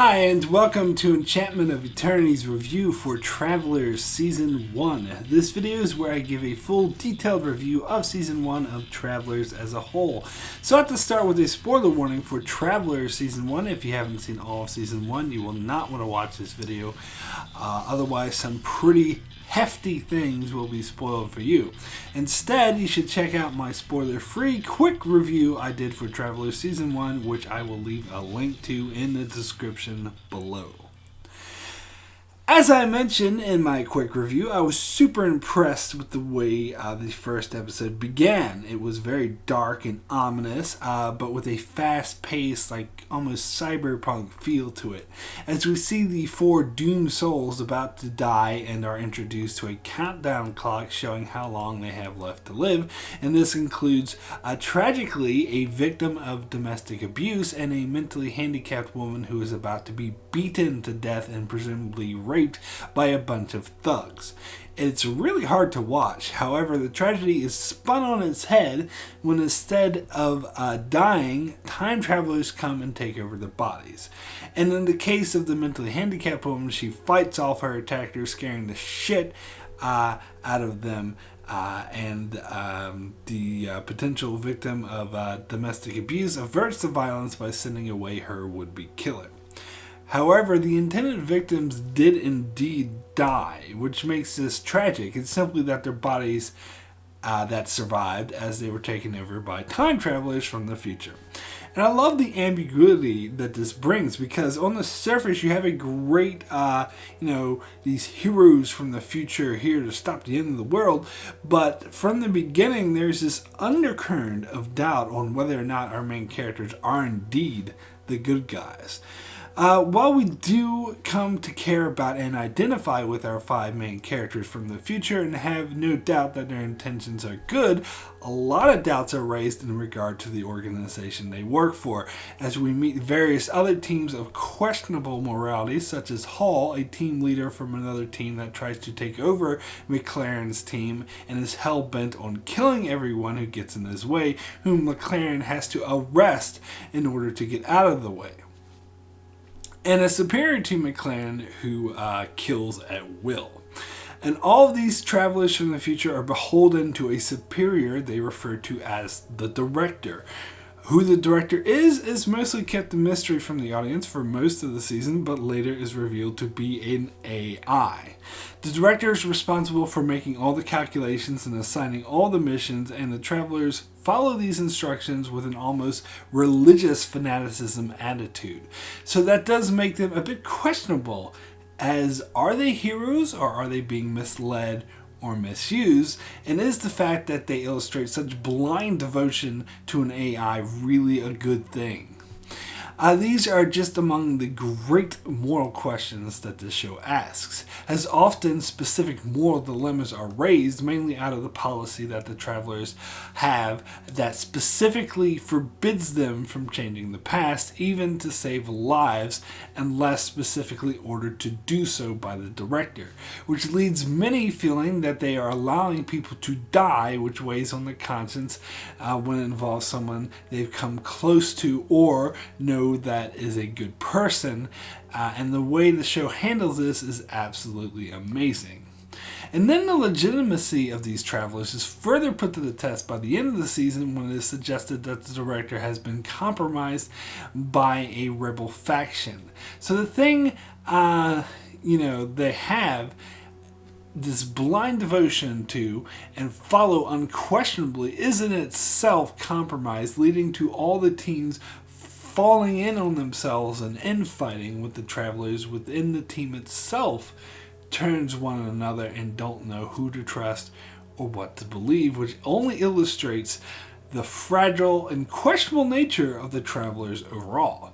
Hi, and welcome to Enchantment of Eternity's review for Travelers Season 1. This video is where I give a full detailed review of Season 1 of Travelers as a whole. So I have to start with a spoiler warning for Travelers Season 1. If you haven't seen all of Season 1, you will not want to watch this video. Otherwise, some pretty hefty things will be spoiled for you. Instead, you should check out my spoiler-free quick review I did for Travelers Season 1, which I will leave a link to in the description below. As I mentioned in my quick review, I was super impressed with the way the first episode began. It was very dark and ominous, but with a fast-paced, like almost cyberpunk feel to it. As we see the four doomed souls about to die and are introduced to a countdown clock showing how long they have left to live, and this includes, tragically, a victim of domestic abuse and a mentally handicapped woman who is about to be beaten to death and presumably raped by a bunch of thugs. It's really hard to watch. However, the tragedy is spun on its head when instead of dying, time travelers come and take over the bodies. And in the case of the mentally handicapped woman, she fights off her attackers, scaring the shit out of them. The potential victim of domestic abuse averts the violence by sending away her would-be killer. However, the intended victims did indeed die, which makes this tragic. It's simply that their bodies that survived as they were taken over by time travelers from the future. And I love the ambiguity that this brings, because on the surface you have a great, these heroes from the future here to stop the end of the world, but from the beginning there's this undercurrent of doubt on whether or not our main characters are indeed the good guys. While we do come to care about and identify with our five main characters from the future and have no doubt that their intentions are good, a lot of doubts are raised in regard to the organization they work for, as we meet various other teams of questionable morality, such as Hall, a team leader from another team that tries to take over McLaren's team and is hell-bent on killing everyone who gets in his way, whom McLaren has to arrest in order to get out of the way. And a superior to McLaren who kills at will. And all of these travelers from the future are beholden to a superior they refer to as the director. Who the director is mostly kept a mystery from the audience for most of the season, but later is revealed to be an AI. The director is responsible for making all the calculations and assigning all the missions, and the travelers follow these instructions with an almost religious fanaticism attitude. So that does make them a bit questionable, as are they heroes or are they being misled or misused, and is the fact that they illustrate such blind devotion to an AI really a good thing? These are just among the great moral questions that this show asks, as often specific moral dilemmas are raised, mainly out of the policy that the travelers have that specifically forbids them from changing the past, even to save lives, unless specifically ordered to do so by the director, which leads many feeling that they are allowing people to die, which weighs on the conscience when it involves someone they've come close to or know that is a good person, and the way the show handles this is absolutely amazing. And then the legitimacy of these travelers is further put to the test by the end of the season, when it is suggested that the director has been compromised by a rebel faction. So the thing they have this blind devotion to and follow unquestionably is in itself compromised, leading to all the teams falling in on themselves and infighting with the travelers within the team itself turns one another and don't know who to trust or what to believe, which only illustrates the fragile and questionable nature of the travelers overall.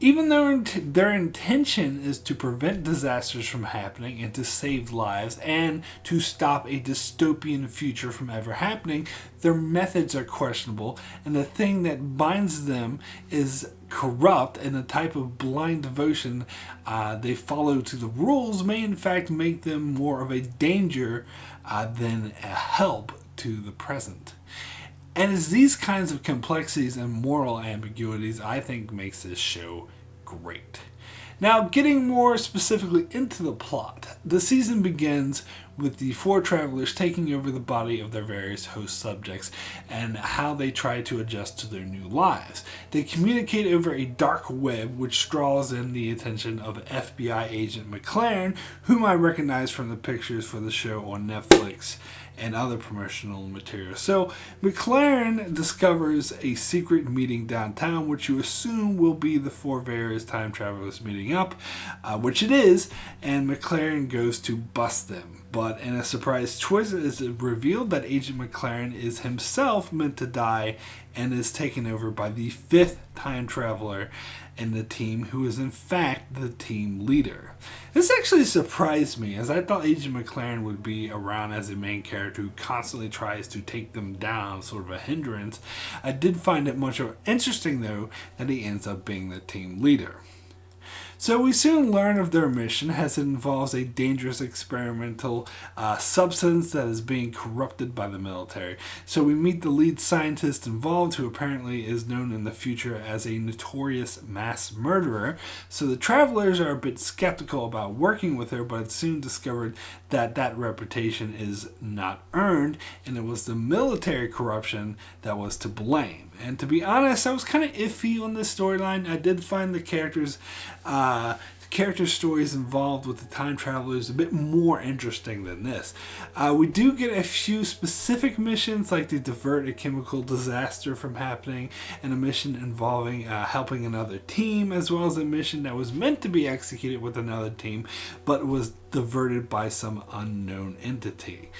Even though their intention is to prevent disasters from happening and to save lives and to stop a dystopian future from ever happening, their methods are questionable, and the thing that binds them is corrupt, and the type of blind devotion they follow to the rules may in fact make them more of a danger than a help to the present. And it's these kinds of complexities and moral ambiguities I think makes this show great. Now, getting more specifically into the plot, the season begins with the four travelers taking over the body of their various host subjects and how they try to adjust to their new lives. They communicate over a dark web which draws in the attention of FBI agent McLaren, whom I recognize from the pictures for the show on Netflix and other promotional materials. So McLaren discovers a secret meeting downtown, which you assume will be the four various time travelers meeting up, which it is, and McLaren goes to bust them. But in a surprise twist, it is revealed that Agent McLaren is himself meant to die and is taken over by the fifth time traveler in the team, who is in fact the team leader. This actually surprised me, as I thought Agent McLaren would be around as a main character who constantly tries to take them down, sort of a hindrance. I did find it much more interesting, though, that he ends up being the team leader. So we soon learn of their mission, as it involves a dangerous experimental substance that is being corrupted by the military. So we meet the lead scientist involved, who apparently is known in the future as a notorious mass murderer. So the travelers are a bit skeptical about working with her, but it's soon discovered that that reputation is not earned, and it was the military corruption that was to blame. And to be honest, I was kind of iffy on this storyline. I did find the character stories involved with the time travelers a bit more interesting than this. We do get a few specific missions, like to divert a chemical disaster from happening, and a mission involving helping another team, as well as a mission that was meant to be executed with another team, but was diverted by some unknown entity.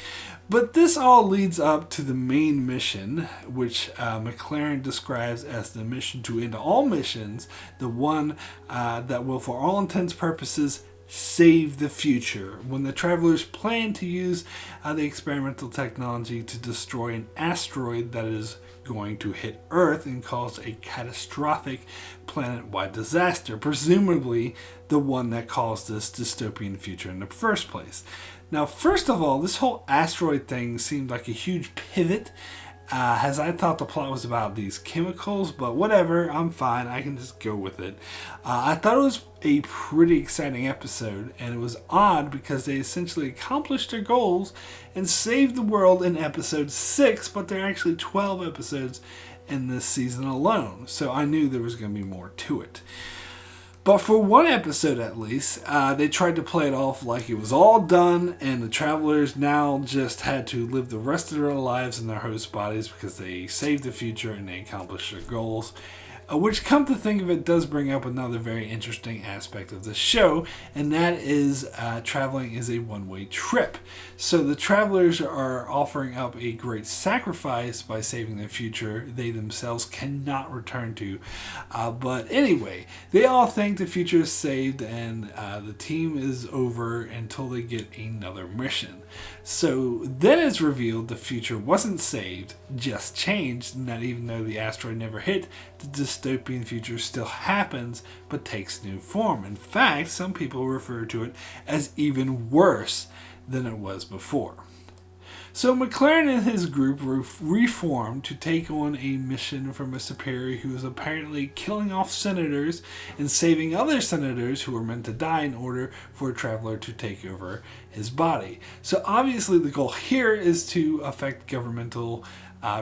But this all leads up to the main mission, which McLaren describes as the mission to end all missions, the one that will, for all intents and purposes, save the future, when the travelers plan to use the experimental technology to destroy an asteroid that is going to hit Earth and cause a catastrophic planet-wide disaster, presumably the one that caused this dystopian future in the first place. Now, first of all, this whole asteroid thing seemed like a huge pivot, as I thought the plot was about these chemicals, but whatever, I'm fine, I can just go with it. I thought it was a pretty exciting episode, and it was odd because they essentially accomplished their goals and saved the world in episode 6, but there are actually 12 episodes in this season alone, so I knew there was going to be more to it. But for one episode at least, they tried to play it off like it was all done and the travelers now just had to live the rest of their lives in their host bodies because they saved the future and they accomplished their goals. Which, come to think of it, does bring up another very interesting aspect of the show, and that is traveling is a one-way trip. So the travelers are offering up a great sacrifice by saving the future they themselves cannot return to. But anyway, they all think the future is saved and the team is over until they get another mission. So then it's revealed the future wasn't saved, just changed, and that even though the asteroid never hit, the dystopian future still happens, but takes new form. In fact, some people refer to it as even worse than it was before. So McLaren and his group reformed to take on a mission from a superior who was apparently killing off senators and saving other senators who were meant to die in order for a traveler to take over his body. So obviously the goal here is to affect governmental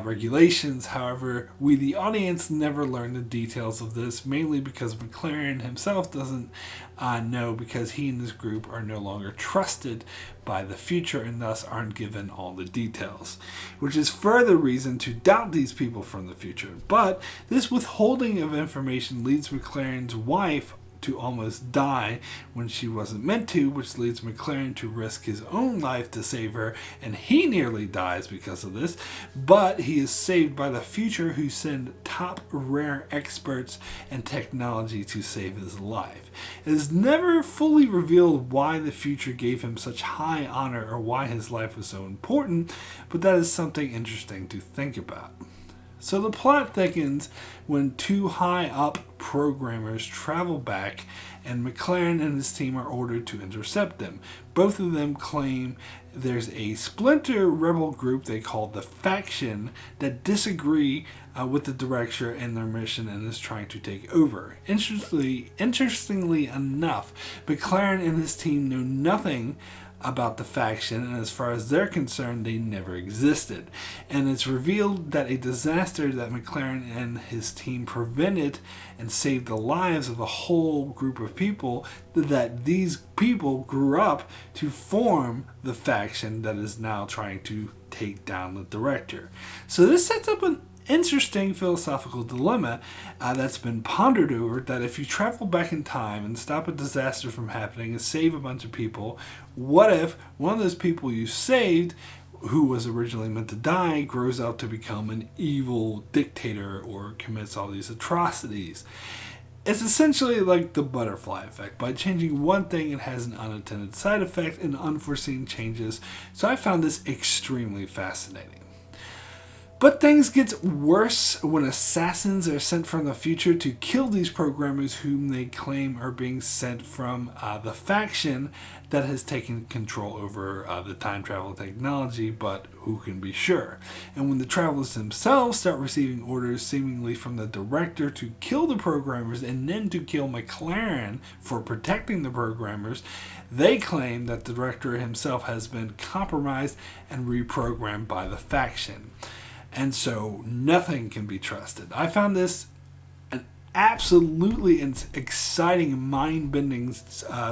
regulations. However, we the audience never learn the details of this, mainly because McLaren himself doesn't know, because he and his group are no longer trusted by the future and thus aren't given all the details, which is further reason to doubt these people from the future. But this withholding of information leads McLaren's wife to almost die when she wasn't meant to, which leads McLaren to risk his own life to save her, and he nearly dies because of this, but he is saved by the future, who send top rare experts and technology to save his life. It is never fully revealed why the future gave him such high honor or why his life was so important, but that is something interesting to think about. So the plot thickens when two high up programmers travel back, and McLaren and his team are ordered to intercept them. Both of them claim there's a splinter rebel group they call the Faction that disagree with the director and their mission and is trying to take over. Interestingly enough, McLaren and his team know nothing about the Faction, and as far as they're concerned, they never existed. And it's revealed that a disaster that McLaren and his team prevented and saved the lives of a whole group of people, that these people grew up to form the Faction that is now trying to take down the director. So this sets up an interesting philosophical dilemma that's been pondered over, that if you travel back in time and stop a disaster from happening and save a bunch of people, what if one of those people you saved, who was originally meant to die, grows up to become an evil dictator or commits all these atrocities? It's essentially like the butterfly effect. By changing one thing, it has an unintended side effect and unforeseen changes. So I found this extremely fascinating. But things get worse when assassins are sent from the future to kill these programmers whom they claim are being sent from the Faction that has taken control over the time travel technology, but who can be sure? And when the travelers themselves start receiving orders seemingly from the director to kill the programmers and then to kill McLaren for protecting the programmers, they claim that the director himself has been compromised and reprogrammed by the Faction. And so nothing can be trusted. I found this an absolutely exciting, mind-bending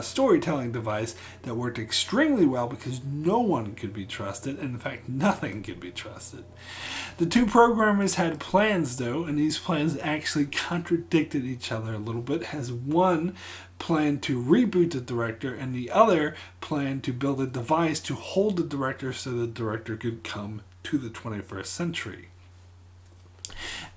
storytelling device that worked extremely well because no one could be trusted, and in fact, nothing could be trusted. The two programmers had plans, though, and these plans actually contradicted each other a little bit, as one planned to reboot the director and the other planned to build a device to hold the director so the director could come to the 21st century.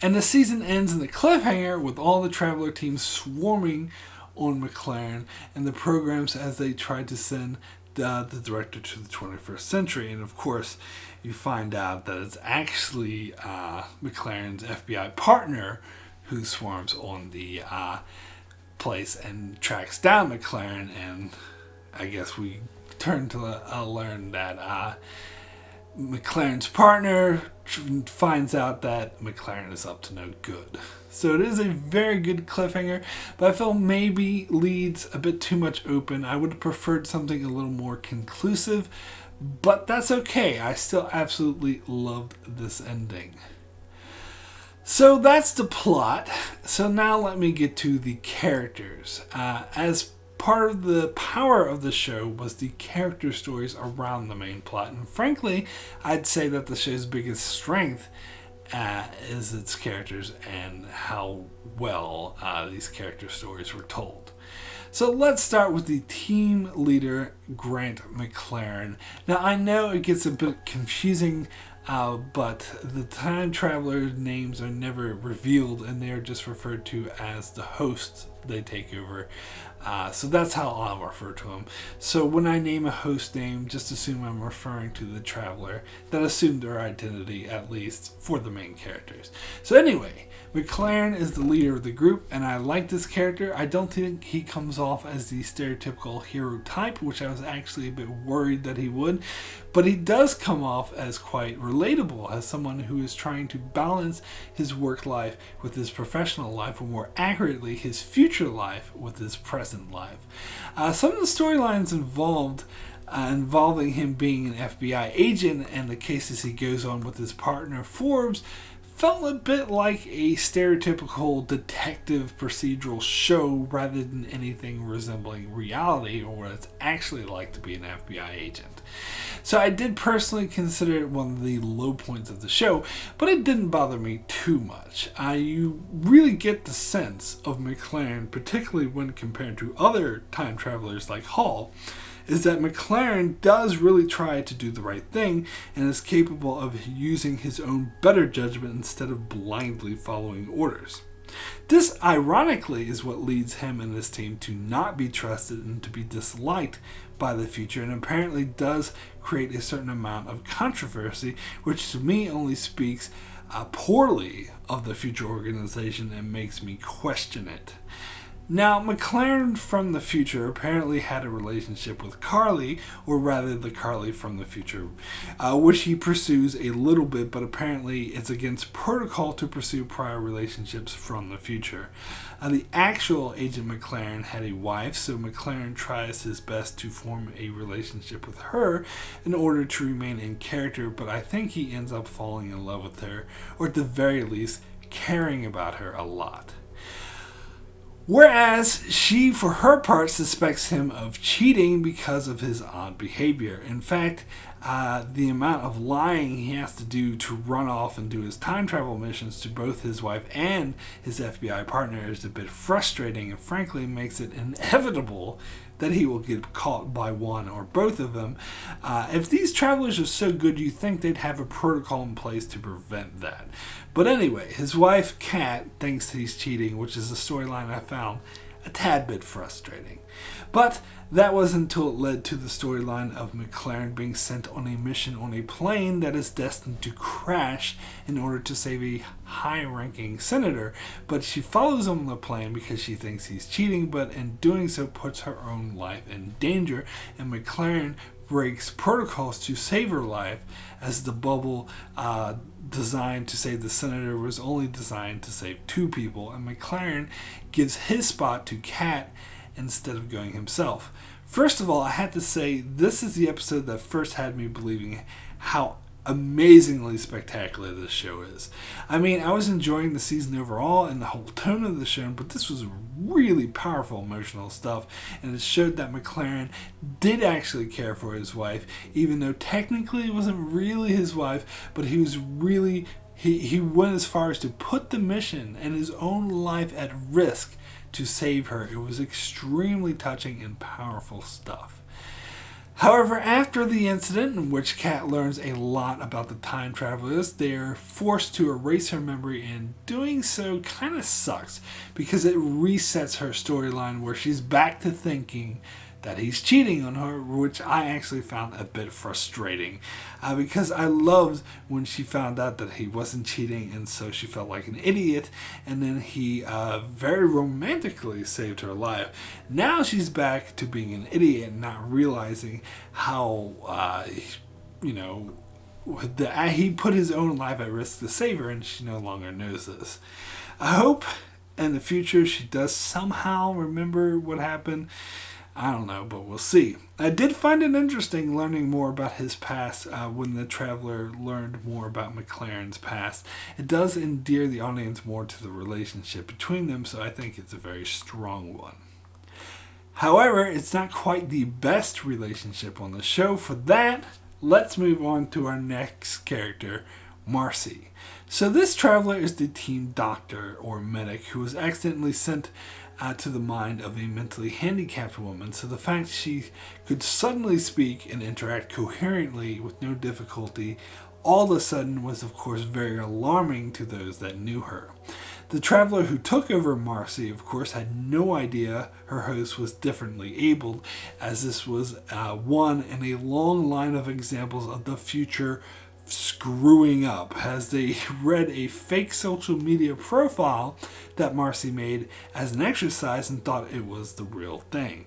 And the season ends in a cliffhanger with all the Traveler teams swarming on McLaren and the programs as they try to send the director to the 21st century. And of course, you find out that it's actually McLaren's FBI partner who swarms on the place and tracks down McLaren. And I guess we turn to learn that McLaren's partner finds out that McLaren is up to no good. So it is a very good cliffhanger, but I feel maybe leaves a bit too much open. I would have preferred something a little more conclusive, but that's okay. I still absolutely loved this ending. So that's the plot. So now let me get to the characters. As part of the power of the show was the character stories around the main plot. And frankly, I'd say that the show's biggest strength is its characters and how well these character stories were told. So let's start with the team leader, Grant McLaren. Now I know it gets a bit confusing, but the time traveler names are never revealed and they're just referred to as the hosts they take over. So that's how I'll refer to them. So when I name a host name, just assume I'm referring to the traveler that assumed their identity, at least for the main characters. So anyway, McLaren is the leader of the group, and I like this character. I don't think he comes off as the stereotypical hero type, which I was actually a bit worried that he would, but he does come off as quite relatable, as someone who is trying to balance his work life with his professional life, or more accurately, his future life with his present life. Some of the storylines involving him being an FBI agent and the cases he goes on with his partner Forbes felt a bit like a stereotypical detective procedural show rather than anything resembling reality or what it's actually like to be an FBI agent. So I did personally consider it one of the low points of the show, but it didn't bother me too much. You really get the sense of McLaren, particularly when compared to other time travelers like Hall, is that McLaren does really try to do the right thing and is capable of using his own better judgment instead of blindly following orders. This, ironically, is what leads him and his team to not be trusted and to be disliked by the future, and apparently does create a certain amount of controversy, which to me only speaks poorly of the future organization and makes me question it. Now, McLaren from the future apparently had a relationship with Carly, or rather the Carly from the future, which he pursues a little bit, but apparently it's against protocol to pursue prior relationships from the future. The actual Agent McLaren had a wife, so McLaren tries his best to form a relationship with her in order to remain in character, but I think he ends up falling in love with her, or at the very least, caring about her a lot. Whereas she, for her part, suspects him of cheating because of his odd behavior. In fact, the amount of lying he has to do to run off and do his time travel missions to both his wife and his FBI partner is a bit frustrating and frankly makes it inevitable that he will get caught by one or both of them. If these travelers are so good, you'd think they'd have a protocol in place to prevent that. But anyway, his wife, Kat, thinks he's cheating, which is a storyline I found a tad bit frustrating. But that wasn't until it led to the storyline of McLaren being sent on a mission on a plane that is destined to crash in order to save a high-ranking senator. But she follows him on the plane because she thinks he's cheating, but in doing so puts her own life in danger, and McLaren breaks protocols to save her life, as the bubble designed to save the senator was only designed to save 2 people, and McLaren gives his spot to Kat instead of going himself. First of all, I had to say this is the episode that first had me believing how amazingly spectacular this show is. I mean, I was enjoying the season overall and the whole tone of the show, but this was really powerful emotional stuff, and it showed that McLaren did actually care for his wife, even though technically it wasn't really his wife, but he was really, he went as far as to put the mission and his own life at risk to save her. It was extremely touching and powerful stuff. However, after the incident in which Kat learns a lot about the time travelers, they're forced to erase her memory, and doing so kind of sucks because it resets her storyline where she's back to thinking that he's cheating on her, which I actually found a bit frustrating because I loved when she found out that he wasn't cheating, and so she felt like an idiot, and then he very romantically saved her life. Now she's back to being an idiot and not realizing how he put his own life at risk to save her, and she no longer knows this. I hope in the future she does somehow remember what happened. I don't know, but we'll see. I did find it interesting learning more about his past when the traveler learned more about McLaren's past. It does endear the audience more to the relationship between them, so I think it's a very strong one. However, it's not quite the best relationship on the show. For that, let's move on to our next character, Marcy. So this traveler is the team doctor or medic who was accidentally sent to the mind of a mentally handicapped woman, so the fact she could suddenly speak and interact coherently with no difficulty all of a sudden was of course very alarming to those that knew her. The traveler who took over Marcy, of course, had no idea her host was differently abled, as this was one in a long line of examples of the future screwing up, as they read a fake social media profile that Marcy made as an exercise and thought it was the real thing.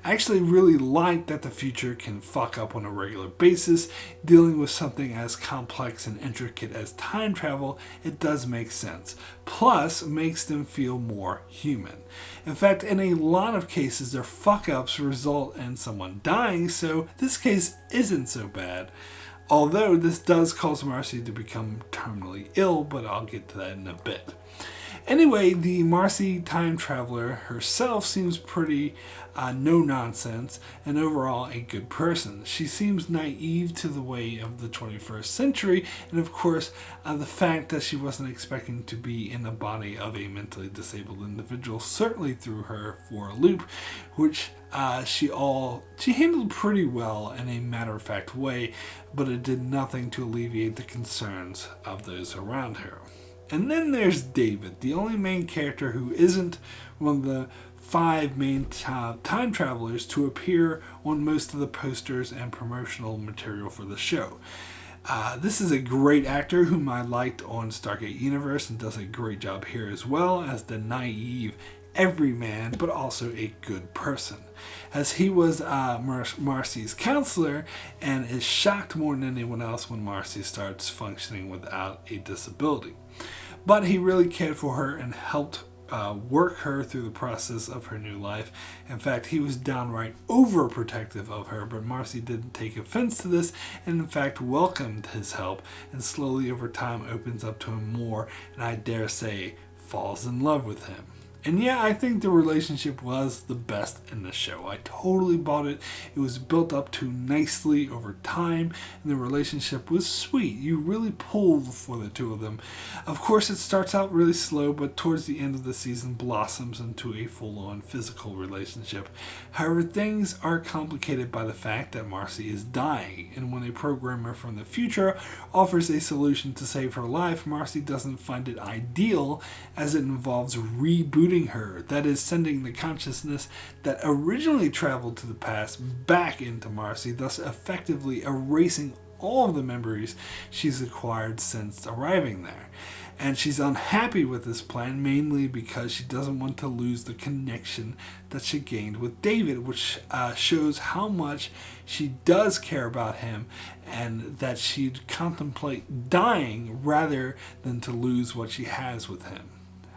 I actually really like that the future can fuck up on a regular basis. Dealing with something as complex and intricate as time travel, it does make sense. Plus, makes them feel more human. In fact, in a lot of cases, their fuck-ups result in someone dying, so this case isn't so bad. Although this does cause Marcy to become terminally ill, but I'll get to that in a bit. Anyway, the Marcy time traveler herself seems pretty no-nonsense and overall a good person. She seems naive to the way of the 21st century, and of course the fact that she wasn't expecting to be in the body of a mentally disabled individual certainly threw her for a loop, which she handled pretty well in a matter-of-fact way, but it did nothing to alleviate the concerns of those around her. And then there's David, the only main character who isn't one of the 5 main time travelers to appear on most of the posters and promotional material for the show. This is a great actor whom I liked on Stargate Universe and does a great job here as well as the naive everyman, but also a good person. As he was Marcy's counselor and is shocked more than anyone else when Marcy starts functioning without a disability. But he really cared for her and helped work her through the process of her new life. In fact, he was downright overprotective of her, but Marcy didn't take offense to this and in fact welcomed his help, and slowly over time opens up to him more, and I dare say falls in love with him. And yeah, I think the relationship was the best in the show. I totally bought it. It was built up to nicely over time, and the relationship was sweet. You really pulled for the two of them. Of course, it starts out really slow, but towards the end of the season blossoms into a full-on physical relationship. However, things are complicated by the fact that Marcy is dying, and when a programmer from the future offers a solution to save her life, Marcy doesn't find it ideal, as it involves rebooting her, that is, sending the consciousness that originally traveled to the past back into Marcy, thus effectively erasing all of the memories she's acquired since arriving there. And she's unhappy with this plan, mainly because she doesn't want to lose the connection that she gained with David, which shows how much she does care about him, and that she'd contemplate dying rather than to lose what she has with him.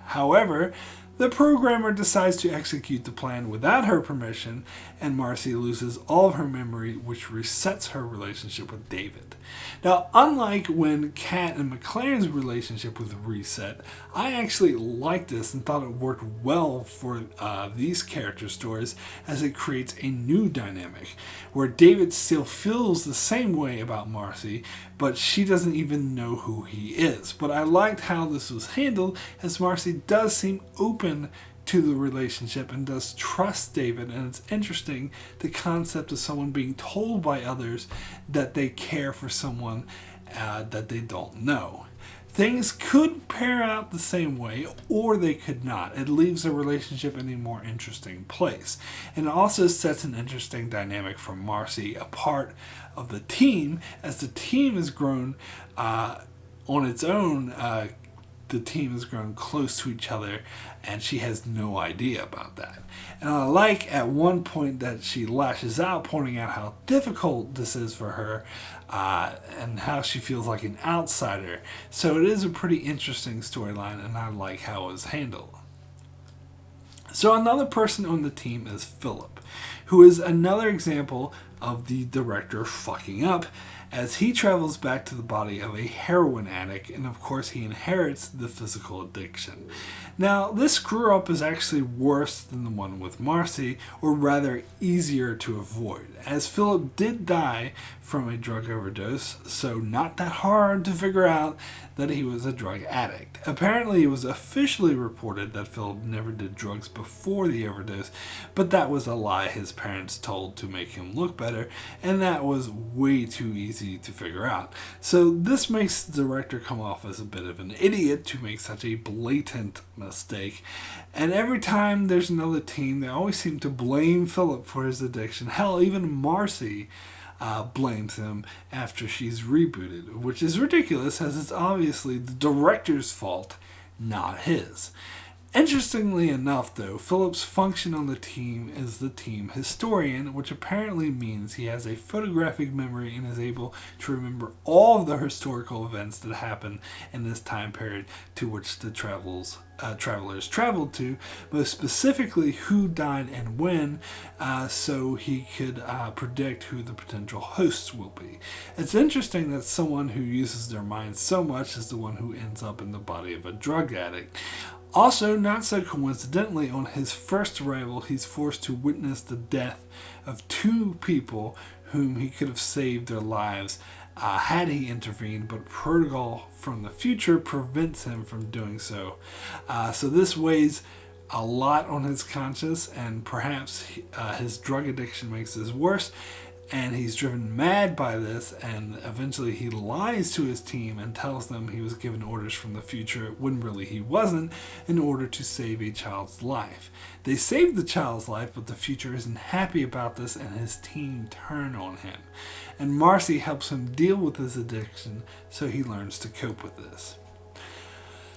However, the programmer decides to execute the plan without her permission, and Marcy loses all of her memory, which resets her relationship with David. Now, unlike when Kat and McLaren's relationship was reset, I actually liked this and thought it worked well for these character stories, as it creates a new dynamic, where David still feels the same way about Marcy, but she doesn't even know who he is. But I liked how this was handled, as Marcy does seem open to the relationship and does trust David, and it's interesting the concept of someone being told by others that they care for someone that they don't know. Things could pair out the same way, or they could not. It leaves the relationship in a more interesting place. And it also sets an interesting dynamic for Marcy, a part of the team, as the team has grown on its own. The team has grown close to each other, and she has no idea about that. And I like at one point that she lashes out, pointing out how difficult this is for her, and how she feels like an outsider. So it is a pretty interesting storyline, and I like how it was handled. So another person on the team is Philip, who is another example of the director fucking up, as he travels back to the body of a heroin addict, and of course he inherits the physical addiction. Now, this screw up is actually worse than the one with Marcy, or rather easier to avoid, as Philip did die from a drug overdose, so not that hard to figure out that he was a drug addict. Apparently, it was officially reported that Philip never did drugs before the overdose, but that was a lie his parents told to make him look better, and that was way too easy to figure out. So this makes the director come off as a bit of an idiot to make such a blatant mistake. And every time there's another team, they always seem to blame Philip for his addiction. Hell, even Marcy blames him after she's rebooted, which is ridiculous, as it's obviously the director's fault, not his. Interestingly enough, though, Philip's function on the team is the team historian, which apparently means he has a photographic memory and is able to remember all of the historical events that happened in this time period to which the travelers traveled to, but specifically who died and when, so he could predict who the potential hosts will be. It's interesting that someone who uses their mind so much is the one who ends up in the body of a drug addict. Also, not so coincidentally, on his first arrival, he's forced to witness the death of two people whom he could have saved their lives had he intervened, but protocol from the future prevents him from doing so. So this weighs a lot on his conscience, and perhaps his drug addiction makes this worse. And he's driven mad by this, and eventually he lies to his team and tells them he was given orders from the future when really he wasn't, in order to save a child's life. They save the child's life, but the future isn't happy about this, and his team turn on him. And Marcy helps him deal with his addiction, so he learns to cope with this.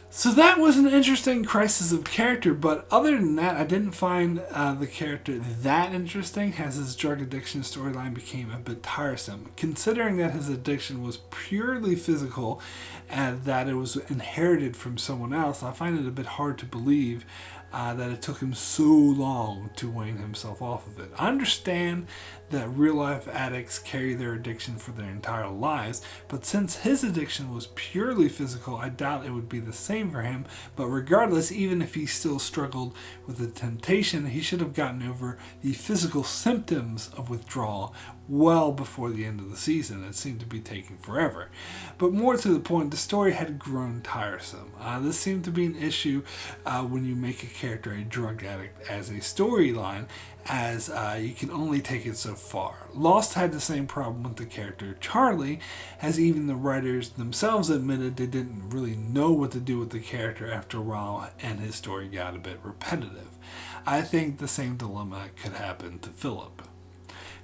So that was an interesting crisis of character, but other than that, I didn't find the character that interesting, as his drug addiction storyline became a bit tiresome. Considering that his addiction was purely physical and that it was inherited from someone else, I find it a bit hard to believe that it took him so long to wean himself off of it. I understand that real-life addicts carry their addiction for their entire lives, but since his addiction was purely physical, I doubt it would be the same for him. But regardless, even if he still struggled with the temptation, he should have gotten over the physical symptoms of withdrawal well before the end of the season. It seemed to be taking forever. But more to the point, the story had grown tiresome. This seemed to be an issue when you make a character a drug addict as a storyline, as you can only take it so far. Lost had the same problem with the character Charlie, as even the writers themselves admitted they didn't really know what to do with the character after a while, and his story got a bit repetitive. I think the same dilemma could happen to Philip.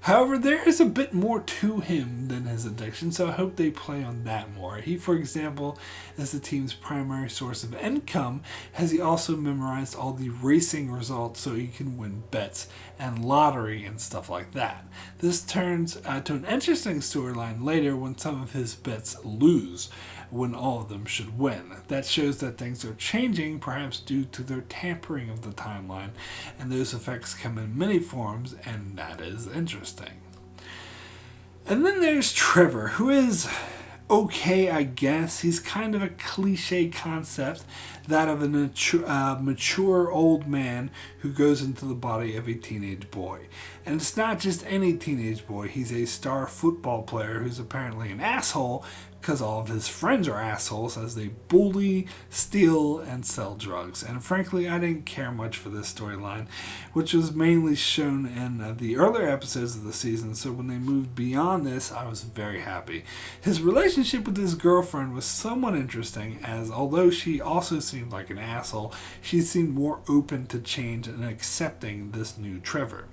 However, there is a bit more to him than his addiction, so I hope they play on that more. He, for example, is the team's primary source of income, as he also memorized all the racing results so he can win bets and lottery and stuff like that. This turns to an interesting storyline later when some of his bets lose, when all of them should win. That shows that things are changing, perhaps due to their tampering of the timeline, and those effects come in many forms, and that is interesting. And then there's Trevor, who is okay, I guess. He's kind of a cliche concept, that of a mature old man who goes into the body of a teenage boy. And it's not just any teenage boy. He's a star football player who's apparently an asshole, because all of his friends are assholes as they bully, steal, and sell drugs. And frankly, I didn't care much for this storyline, which was mainly shown in the earlier episodes of the season, so when they moved beyond this, I was very happy. His relationship with his girlfriend was somewhat interesting, as although she also seemed like an asshole, she seemed more open to change and accepting this new Trevor.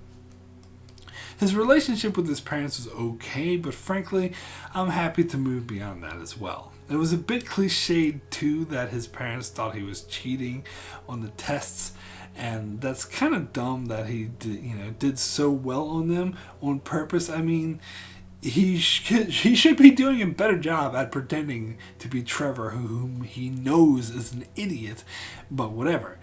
His relationship with his parents was okay, but frankly, I'm happy to move beyond that as well. It was a bit cliched too that his parents thought he was cheating on the tests, and that's kind of dumb that he did so well on them on purpose. I mean, he should be doing a better job at pretending to be Trevor, whom he knows is an idiot, but whatever.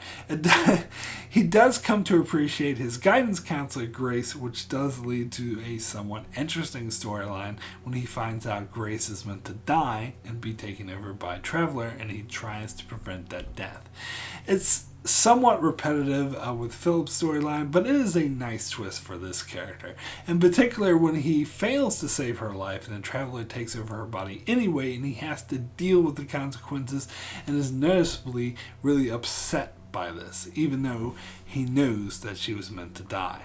He does come to appreciate his guidance counselor, Grace, which does lead to a somewhat interesting storyline when he finds out Grace is meant to die and be taken over by Traveler, and he tries to prevent that death. It's somewhat repetitive with Philip's storyline, but it is a nice twist for this character. In particular, when he fails to save her life and the Traveler takes over her body anyway, and he has to deal with the consequences and is noticeably really upset by this, even though he knows that she was meant to die.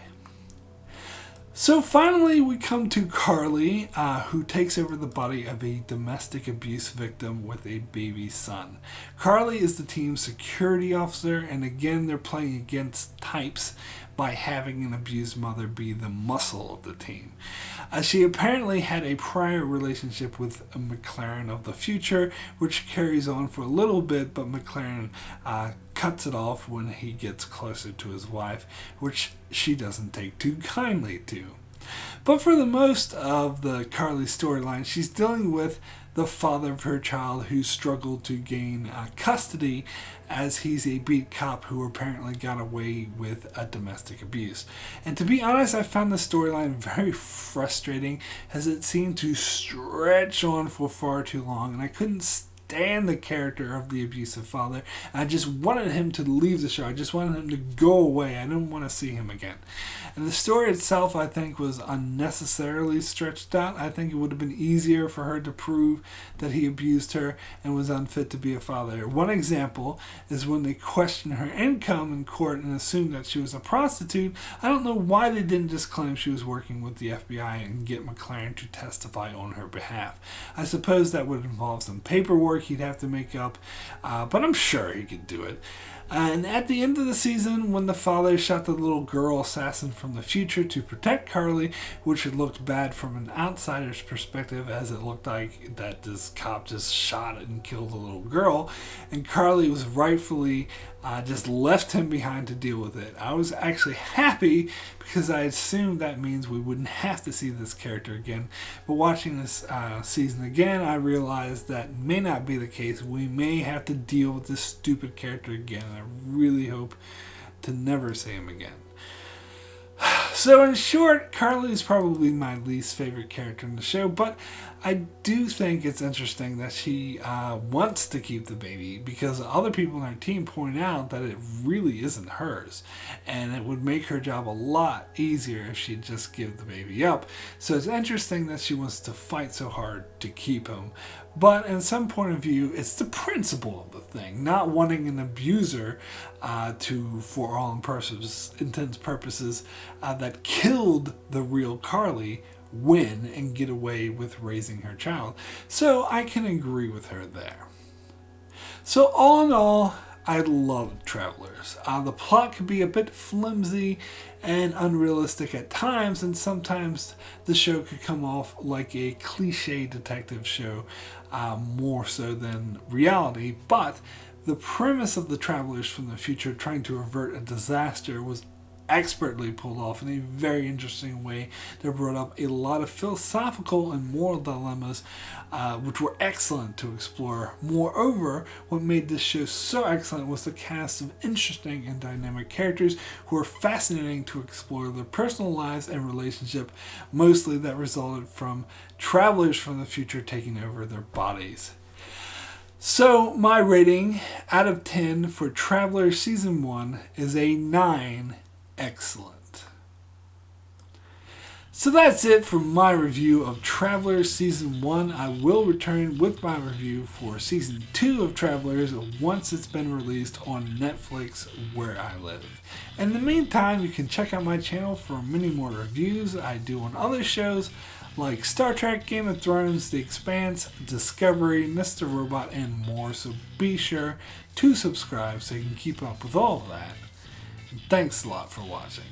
So finally we come to Carly, who takes over the body of a domestic abuse victim with a baby son. Carly is the team's security officer, and again they're playing against types by having an abused mother be the muscle of the team. She apparently had a prior relationship with a McLaren of the future, which carries on for a little bit, but McLaren cuts it off when he gets closer to his wife, which she doesn't take too kindly to. But for the most of the Carly storyline, she's dealing with the father of her child who struggled to gain custody, as he's a beat cop who apparently got away with a domestic abuse. And to be honest, I found the storyline very frustrating, as it seemed to stretch on for far too long, and I couldn't stand the character of the abusive father. I just wanted him to leave the show. I just wanted him to go away. I didn't want to see him again. And the story itself, I think, was unnecessarily stretched out. I think it would have been easier for her to prove that he abused her and was unfit to be a father. One example is when they questioned her income in court and assumed that she was a prostitute. I don't know why they didn't just claim she was working with the FBI and get McLaren to testify on her behalf. I suppose that would involve some paperwork he'd have to make up, but I'm sure he could do it. And at the end of the season, when the father shot the little girl assassin from the future to protect Carly, which had looked bad from an outsider's perspective, as it looked like that this cop just shot and killed the little girl, and Carly was rightfully just left him behind to deal with it. I was actually happy because I assumed that means we wouldn't have to see this character again. But watching this season again, I realized that may not be the case. We may have to deal with this stupid character again. And I really hope to never see him again. So in short, Carly is probably my least favorite character in the show, but I do think it's interesting that she wants to keep the baby because other people on her team point out that it really isn't hers, and it would make her job a lot easier if she'd just give the baby up. So it's interesting that she wants to fight so hard to keep him. But in some point of view, it's the principle of the thing, not wanting an abuser to, for all intents purposes, that killed the real Carly, win and get away with raising her child. So I can agree with her there. So all in all, I love Travelers. The plot could be a bit flimsy and unrealistic at times, and sometimes the show could come off like a cliche detective show, more so than reality. But the premise of the Travelers from the future trying to avert a disaster was expertly pulled off in a very interesting way that brought up a lot of philosophical and moral dilemmas, which were excellent to explore. Moreover, what made this show so excellent was the cast of interesting and dynamic characters who were fascinating to explore their personal lives and relationship, mostly that resulted from travelers from the future taking over their bodies. So my rating out of 10 for Travelers Season 1 is a 9. Excellent. So that's it for my review of Travelers Season 1. I will return with my review for Season 2 of Travelers once it's been released on Netflix where I live. In the meantime, you can check out my channel for many more reviews I do on other shows like Star Trek, Game of Thrones, The Expanse, Discovery, Mr. Robot, and more. So be sure to subscribe so you can keep up with all of that. Thanks a lot for watching.